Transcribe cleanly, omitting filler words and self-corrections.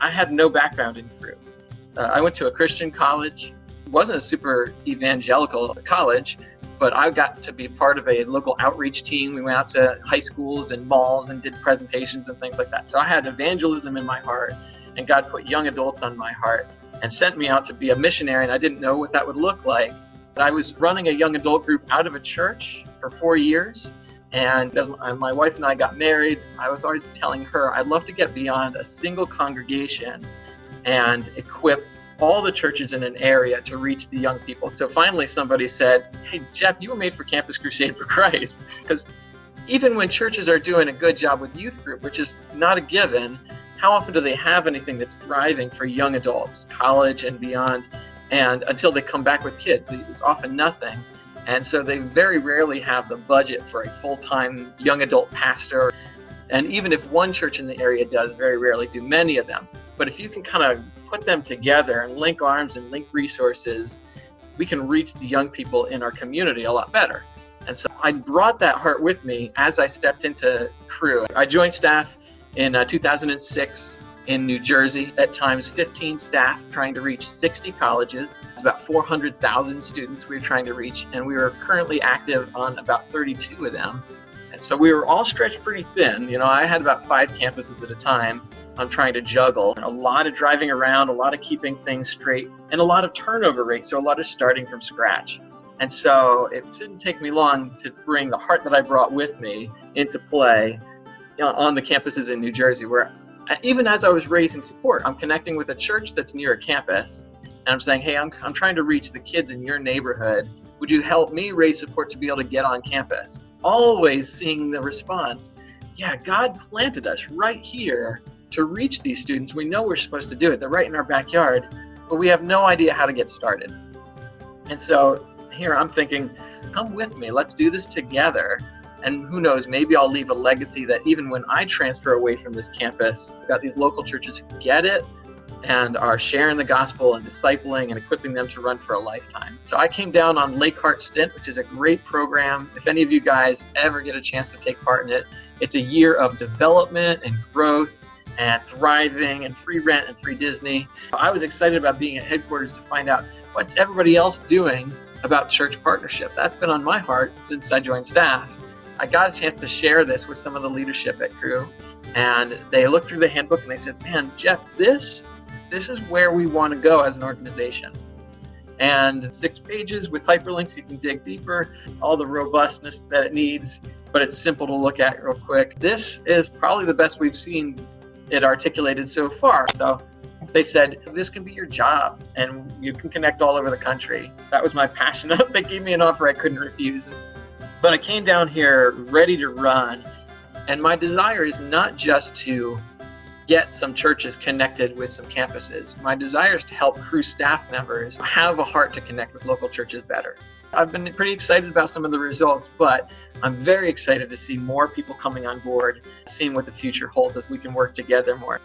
I had no background in Cru. I went to a Christian college. It wasn't a super evangelical college, but I got to be part of a local outreach team. We went out to high schools and malls and did presentations and things like that. So I had evangelism in my heart, and God put young adults on my heart and sent me out to be a missionary, and I didn't know what that would look like. But I was running a young adult group out of a church for 4 years, and as my wife and I got married, I was always telling her I'd love to get beyond a single congregation and equip all the churches in an area to reach the young people. So finally somebody said, hey, Jeff, you were made for Campus Crusade for Christ. Because even when churches are doing a good job with youth group, which is not a given, how often do they have anything that's thriving for young adults, college and beyond? And until they come back with kids, it's often nothing. And so they very rarely have the budget for a full-time young adult pastor. And even if one church in the area does, very rarely do many of them. But if you can kind of put them together and link arms and link resources, we can reach the young people in our community a lot better. And so I brought that heart with me as I stepped into Cru. I joined staff in 2006 in New Jersey, at times 15 staff trying to reach 60 colleges. It's about 400,000 students we were trying to reach, and we were currently active on about 32 of them. And so we were all stretched pretty thin. You know, I had about 5 campuses at a time. I'm trying to juggle a lot of driving around, a lot of keeping things straight, and a lot of turnover rate, so a lot of starting from scratch. And so it didn't take me long to bring the heart that I brought with me into play on the campuses in New Jersey, where even as I was raising support, I'm connecting with a church that's near a campus, and I'm saying, hey, I'm trying to reach the kids in your neighborhood. Would you help me raise support to be able to get on campus? Always seeing the response, yeah, God planted us right here to reach these students. We know we're supposed to do it. They're right in our backyard, but we have no idea how to get started. And so here I'm thinking, come with me. Let's do this together. And who knows, maybe I'll leave a legacy that even when I transfer away from this campus, I've got these local churches who get it and are sharing the gospel and discipling and equipping them to run for a lifetime. So I came down on Lake Hart Stint, which is a great program. If any of you guys ever get a chance to take part in it, it's a year of development and growth and thriving and free rent and free Disney. I was excited about being at headquarters to find out what's everybody else doing about church partnership. That's been on my heart since I joined staff. I got a chance to share this with some of the leadership at Cru, and they looked through the handbook and they said, man, Jeff, this is where we want to go as an organization. And 6 pages with hyperlinks, you can dig deeper, all the robustness that it needs, but it's simple to look at real quick. This is probably the best we've seen it articulated so far. So they said, this can be your job and you can connect all over the country. That was my passion. They gave me an offer I couldn't refuse. But I came down here ready to run. And my desire is not just to get some churches connected with some campuses. My desire is to help Cru staff members have a heart to connect with local churches better. I've been pretty excited about some of the results, but I'm very excited to see more people coming on board, seeing what the future holds as we can work together more.